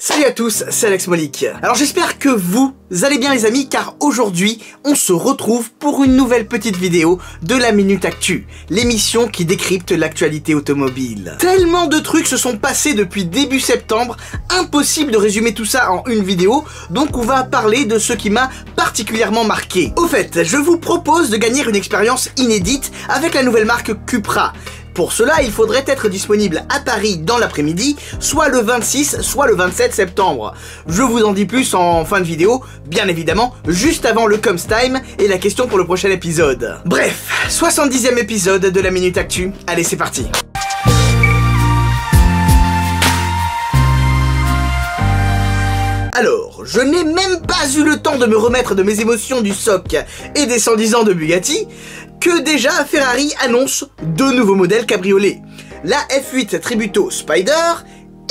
Salut à tous, c'est Alex Molik. Alors j'espère que vous allez bien les amis, car aujourd'hui on se retrouve pour une nouvelle petite vidéo de la Minute Actu, l'émission qui décrypte l'actualité automobile. Tellement de trucs se sont passés depuis début septembre, impossible de résumer tout ça en une vidéo, donc on va parler de ce qui m'a particulièrement marqué. Au fait, je vous propose de gagner une expérience inédite avec la nouvelle marque Cupra. Pour cela, il faudrait être disponible à Paris dans l'après-midi, soit le 26, soit le 27 septembre. Je vous en dis plus en fin de vidéo, bien évidemment, juste avant le Comes Time et la question pour le prochain épisode. Bref, 70e épisode de la Minute Actu, allez c'est parti. Alors, je n'ai même pas eu le temps de me remettre de mes émotions du SOC et des 110 ans de Bugatti, que déjà Ferrari annonce deux nouveaux modèles cabriolets, la F8 Tributo Spider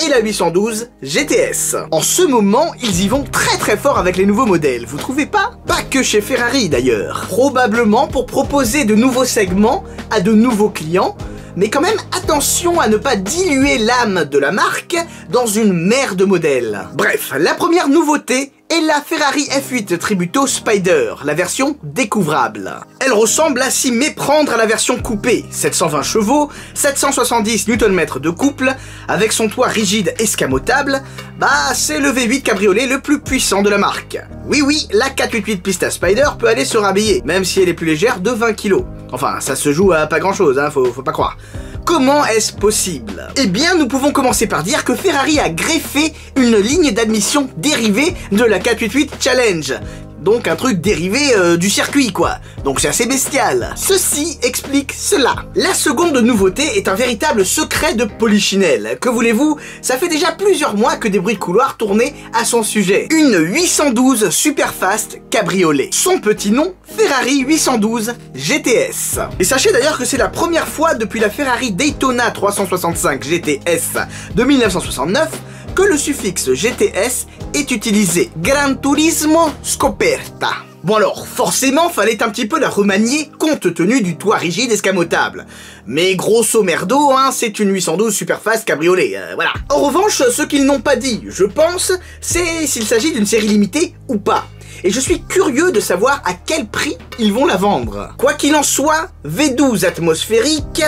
et la 812 GTS. En ce moment, ils y vont très fort avec les nouveaux modèles, vous trouvez pas? Pas que chez Ferrari d'ailleurs. Probablement pour proposer de nouveaux segments à de nouveaux clients, mais quand même attention à ne pas diluer l'âme de la marque dans une mer de modèles. Bref, la première nouveauté est la Ferrari F8 Tributo Spider, la version découvrable. Elle ressemble à s'y méprendre à la version coupée, 720 chevaux, 770 Nm de couple, avec son toit rigide escamotable, bah c'est le V8 cabriolet le plus puissant de la marque. Oui, la 488 Pista Spider peut aller se rhabiller, même si elle est plus légère de 20 kg. Enfin, ça se joue à pas grand chose, hein, faut pas croire. Comment est-ce possible? Eh bien, nous pouvons commencer par dire que Ferrari a greffé une ligne d'admission dérivée de la 488 Challenge. Donc un truc dérivé du circuit quoi, donc c'est assez bestial. Ceci explique cela. La seconde nouveauté est un véritable secret de Polichinelle. Que voulez-vous, ça fait déjà plusieurs mois que des bruits de couloir tournaient à son sujet. Une 812 Superfast cabriolet. Son petit nom, Ferrari 812 GTS. Et sachez d'ailleurs que c'est la première fois depuis la Ferrari Daytona 365 GTS de 1969 que le suffixe GTS est utilisé. Gran Turismo Scoperta. Bon alors, forcément, fallait un petit peu la remanier compte tenu du toit rigide escamotable. Mais grosso merdo, hein, c'est une 812 Superfast cabriolet, voilà. En revanche, ce qu'ils n'ont pas dit, je pense, c'est s'il s'agit d'une série limitée ou pas. Et je suis curieux de savoir à quel prix ils vont la vendre. Quoi qu'il en soit, V12 atmosphérique,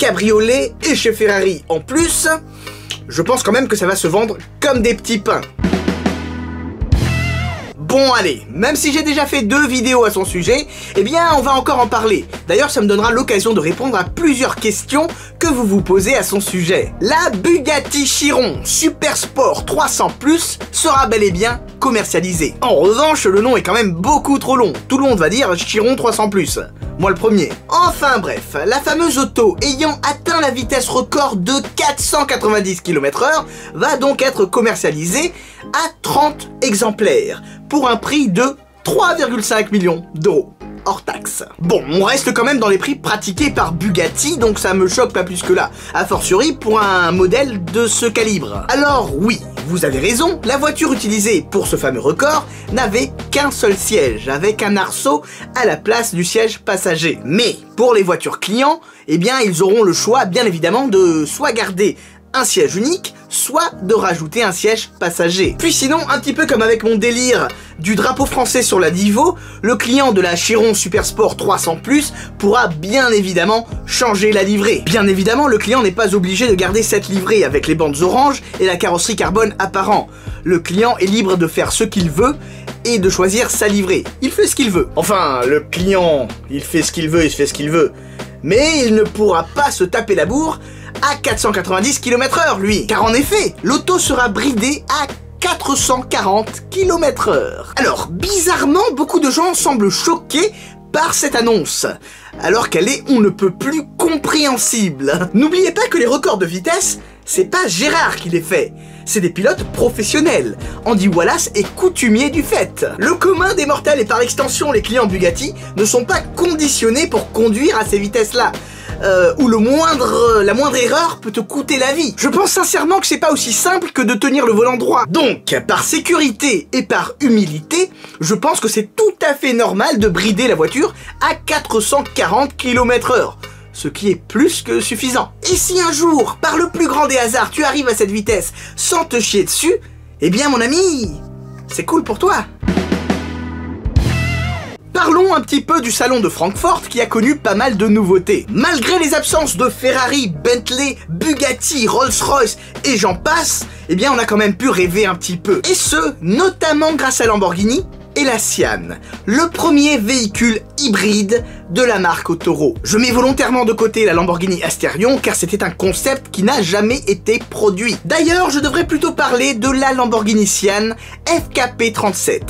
cabriolet et chez Ferrari en plus, je pense quand même que ça va se vendre comme des petits pains. Bon allez, même si j'ai déjà fait 2 vidéos à son sujet, eh bien on va encore en parler. D'ailleurs ça me donnera l'occasion de répondre à plusieurs questions que vous vous posez à son sujet. La Bugatti Chiron Super Sport 300+ sera bel et bien commercialisée. En revanche, le nom est quand même beaucoup trop long. Tout le monde va dire Chiron 300+. Moi le premier. Enfin bref, la fameuse auto ayant atteint la vitesse record de 490 km/h va donc être commercialisée à 30 exemplaires pour un prix de 3,5 millions d'euros. Hors taxe. Bon, on reste quand même dans les prix pratiqués par Bugatti, donc ça me choque pas plus que là, a fortiori pour un modèle de ce calibre. Alors oui, vous avez raison, la voiture utilisée pour ce fameux record n'avait qu'un seul siège, avec un arceau à la place du siège passager. Mais pour les voitures clients, eh bien ils auront le choix bien évidemment de soit garder un siège unique, soit de rajouter un siège passager. Puis sinon, un petit peu comme avec mon délire du drapeau français sur la Divo, le client de la Chiron Super Sport 300+ pourra bien évidemment changer la livrée. Bien évidemment, le client n'est pas obligé de garder cette livrée avec les bandes oranges et la carrosserie carbone apparent. Le client est libre de faire ce qu'il veut et de choisir sa livrée. Il fait ce qu'il veut. Enfin, le client, il fait ce qu'il veut, il fait ce qu'il veut. Mais il ne pourra pas se taper la bourre à 490 km/h lui. Car en effet, l'auto sera bridée à 440 km/h. Alors, bizarrement, beaucoup de gens semblent choqués par cette annonce, alors qu'elle est on ne peut plus compréhensible. N'oubliez pas que les records de vitesse, c'est pas Gérard qui les fait, c'est des pilotes professionnels. Andy Wallace est coutumier du fait. Le commun des mortels et par extension les clients Bugatti ne sont pas conditionnés pour conduire à ces vitesses-là. Où la moindre erreur peut te coûter la vie. Je pense sincèrement que c'est pas aussi simple que de tenir le volant droit. Donc, par sécurité et par humilité, je pense que c'est tout à fait normal de brider la voiture à 440 km/h. Ce qui est plus que suffisant. Et si un jour, par le plus grand des hasards, tu arrives à cette vitesse sans te chier dessus, Eh bien mon ami, c'est cool pour toi. Parlons un petit peu du salon de Francfort qui a connu pas mal de nouveautés. Malgré les absences de Ferrari, Bentley, Bugatti, Rolls-Royce et j'en passe, eh bien on a quand même pu rêver un petit peu. Et ce, notamment grâce à Lamborghini et la Sian, le premier véhicule hybride de la marque au taureau. Je mets volontairement de côté la Lamborghini Asterion car c'était un concept qui n'a jamais été produit. D'ailleurs, je devrais plutôt parler de la Lamborghini Sian FKP37.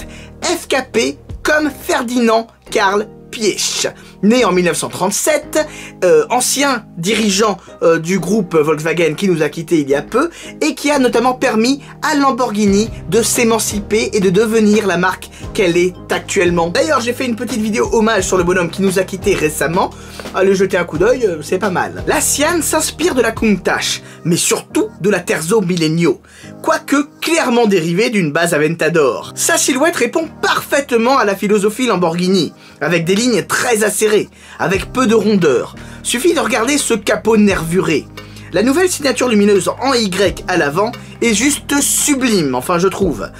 FKP comme Ferdinand Karl Piëch, né en 1937, ancien dirigeant du groupe Volkswagen qui nous a quittés il y a peu et qui a notamment permis à Lamborghini de s'émanciper et de devenir la marque qu'elle est actuellement. D'ailleurs, j'ai fait une petite vidéo hommage sur le bonhomme qui nous a quittés récemment. Allez jeter un coup d'œil, c'est pas mal. La Sian s'inspire de la Countach, mais surtout de la Terzo Millennio, quoique clairement dérivée d'une base Aventador. Sa silhouette répond parfaitement à la philosophie Lamborghini, avec des lignes très acérées, avec peu de rondeur. Suffit de regarder ce capot nervuré. La nouvelle signature lumineuse en Y à l'avant est juste sublime, enfin je trouve.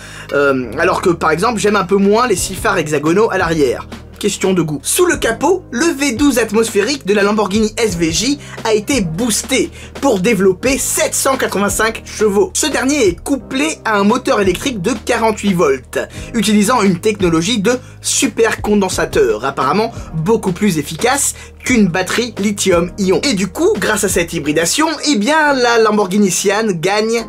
Alors que par exemple j'aime un peu moins les 6 phares hexagonaux à l'arrière. Question de goût. Sous le capot, le V12 atmosphérique de la Lamborghini SVJ a été boosté pour développer 785 chevaux. Ce dernier est couplé à un moteur électrique de 48 volts, utilisant une technologie de supercondensateur, apparemment beaucoup plus efficace qu'une batterie lithium-ion. Et du coup, grâce à cette hybridation, eh bien la Lamborghini Sian gagne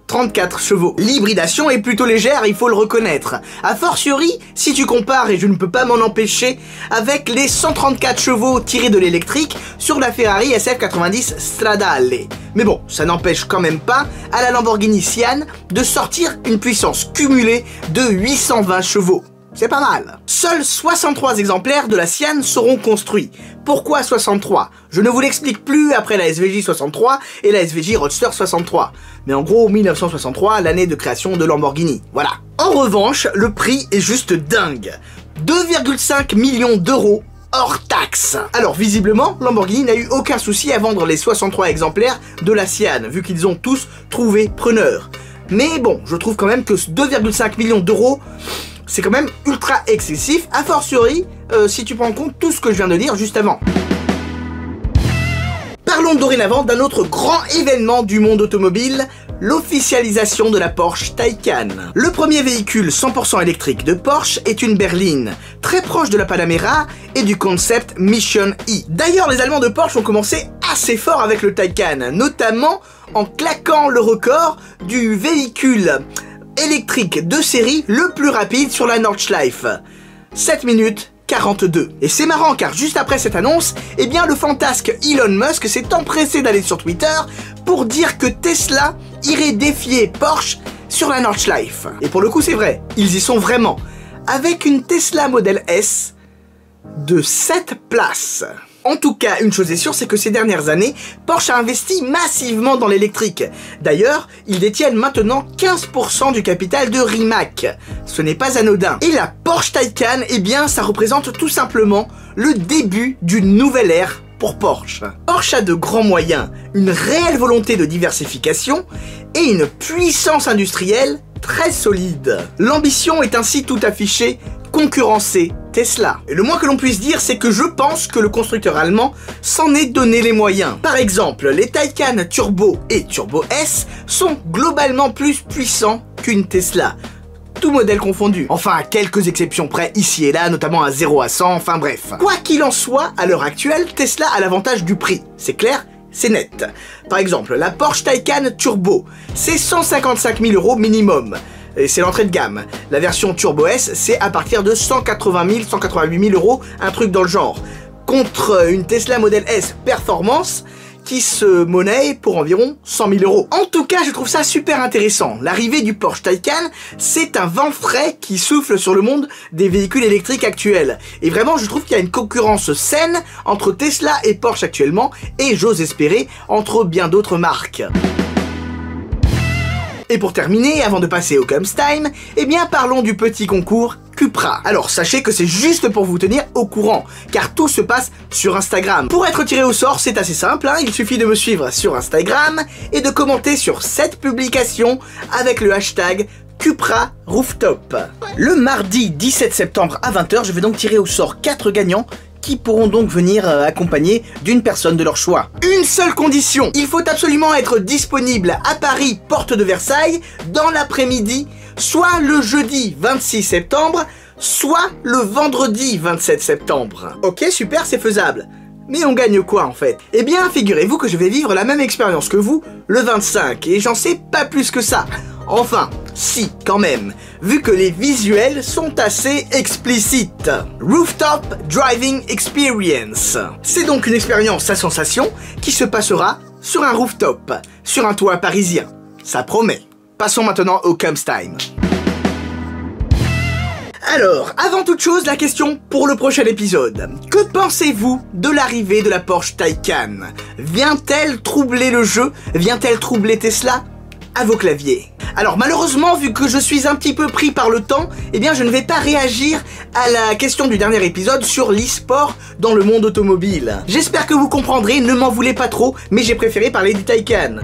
34 chevaux. L'hybridation est plutôt légère, il faut le reconnaître. A fortiori, si tu compares, et je ne peux pas m'en empêcher, avec les 134 chevaux tirés de l'électrique sur la Ferrari SF90 Stradale. Mais bon, ça n'empêche quand même pas à la Lamborghini Sian de sortir une puissance cumulée de 820 chevaux. C'est pas mal. Seuls 63 exemplaires de la Sian seront construits. Pourquoi 63? Je ne vous l'explique plus après la SVJ 63 et la SVJ Roadster 63. Mais en gros, 1963, l'année de création de Lamborghini. Voilà. En revanche, le prix est juste dingue. 2,5 millions d'euros hors taxe. Alors visiblement, Lamborghini n'a eu aucun souci à vendre les 63 exemplaires de la Sian, vu qu'ils ont tous trouvé preneur. Mais bon, je trouve quand même que 2,5 millions d'euros, c'est quand même ultra excessif, a fortiori si tu prends en compte tout ce que je viens de dire juste avant. Parlons dorénavant d'un autre grand événement du monde automobile, l'officialisation de la Porsche Taycan. Le premier véhicule 100% électrique de Porsche est une berline, très proche de la Panamera et du concept Mission E. D'ailleurs, les Allemands de Porsche ont commencé assez fort avec le Taycan, notamment en claquant le record du véhicule électrique de série le plus rapide sur la Nordschleife. 7 minutes 42. Et c'est marrant car juste après cette annonce, eh bien le fantasque Elon Musk s'est empressé d'aller sur Twitter pour dire que Tesla irait défier Porsche sur la Nordschleife. Et pour le coup c'est vrai, ils y sont vraiment, avec une Tesla Model S de 7 places. En tout cas, une chose est sûre, c'est que ces dernières années, Porsche a investi massivement dans l'électrique. D'ailleurs, ils détiennent maintenant 15% du capital de Rimac. Ce n'est pas anodin. Et la Porsche Taycan, eh bien, ça représente tout simplement le début d'une nouvelle ère pour Porsche. Porsche a de grands moyens, une réelle volonté de diversification et une puissance industrielle très solide. L'ambition est ainsi tout affichée, concurrencer Tesla. Et le moins que l'on puisse dire, c'est que je pense que le constructeur allemand s'en est donné les moyens. Par exemple, les Taycan Turbo et Turbo S sont globalement plus puissants qu'une Tesla. Tout modèle confondu. Enfin, à quelques exceptions près ici et là, notamment à 0 à 100, enfin bref. Quoi qu'il en soit, à l'heure actuelle, Tesla a l'avantage du prix. C'est clair ? C'est net. Par exemple, la Porsche Taycan Turbo, c'est 155 000 € minimum. Et c'est l'entrée de gamme. La version Turbo S, c'est à partir de 180 000, 188 000 €, un truc dans le genre. Contre une Tesla Model S Performance, qui se monnaie pour environ 100 000 €. En tout cas, je trouve ça super intéressant. L'arrivée du Porsche Taycan, c'est un vent frais qui souffle sur le monde des véhicules électriques actuels. Et vraiment, je trouve qu'il y a une concurrence saine entre Tesla et Porsche actuellement, et j'ose espérer, entre bien d'autres marques. Et pour terminer, avant de passer au Comes Time, eh bien parlons du petit concours Cupra. Alors sachez que c'est juste pour vous tenir au courant, car tout se passe sur Instagram. Pour être tiré au sort, c'est assez simple, hein, il suffit de me suivre sur Instagram et de commenter sur cette publication avec le hashtag Cupra Rooftop. Le mardi 17 septembre à 20 h, je vais donc tirer au sort 4 gagnants qui pourront donc venir accompagnés d'une personne de leur choix. Une seule condition, il faut absolument être disponible à Paris, porte de Versailles, dans l'après-midi, soit le jeudi 26 septembre, soit le vendredi 27 septembre. Ok, super, c'est faisable. Mais on gagne quoi en fait? Eh bien, figurez-vous que je vais vivre la même expérience que vous le 25, et j'en sais pas plus que ça. Enfin, si, quand même, vu que les visuels sont assez explicites. Rooftop Driving Experience. C'est donc une expérience à sensation qui se passera sur un rooftop, sur un toit parisien. Ça promet. Passons maintenant au Comes Time. Alors, avant toute chose, la question pour le prochain épisode. Que pensez-vous de l'arrivée de la Porsche Taycan? Vient-elle troubler le jeu? Vient-elle troubler Tesla? À vos claviers. Alors malheureusement, vu que je suis un petit peu pris par le temps, eh bien je ne vais pas réagir à la question du dernier épisode sur l'e-sport dans le monde automobile. J'espère que vous comprendrez, ne m'en voulez pas trop, mais j'ai préféré parler du Taycan.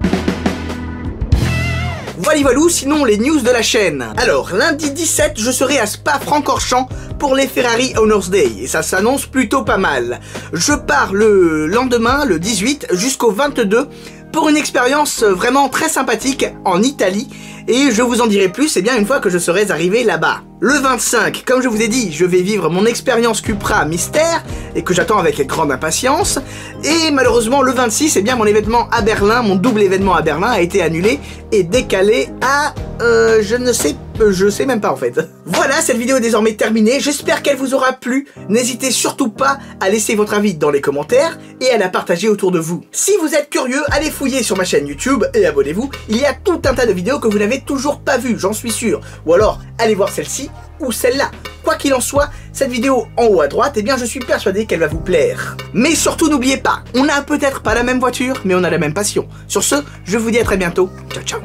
Voilà, sinon les news de la chaîne. Alors, lundi 17, je serai à Spa-Francorchamps pour les Ferrari Owners Day, et ça s'annonce plutôt pas mal. Je pars le lendemain, le 18, jusqu'au 22, pour une expérience vraiment très sympathique en Italie, et je vous en dirai plus bien une fois que je serai arrivé là-bas. Le 25, comme je vous ai dit, je vais vivre mon expérience Cupra Mystère, et que j'attends avec grande impatience, et malheureusement le 26, mon événement à Berlin, mon double événement à Berlin a été annulé et décalé à... je sais même pas en fait. Voilà, cette vidéo est désormais terminée, j'espère qu'elle vous aura plu. N'hésitez surtout pas à laisser votre avis dans les commentaires et à la partager autour de vous. Si vous êtes curieux, allez fouiller sur ma chaîne YouTube et abonnez-vous, il y a tout un tas de vidéos que vous n'avez toujours pas vues, j'en suis sûr. Ou alors, allez voir celle-ci ou celle-là. Quoi qu'il en soit, cette vidéo en haut à droite, je suis persuadé qu'elle va vous plaire. Mais surtout n'oubliez pas, on n'a peut-être pas la même voiture, mais on a la même passion. Sur ce, je vous dis à très bientôt. Ciao ciao.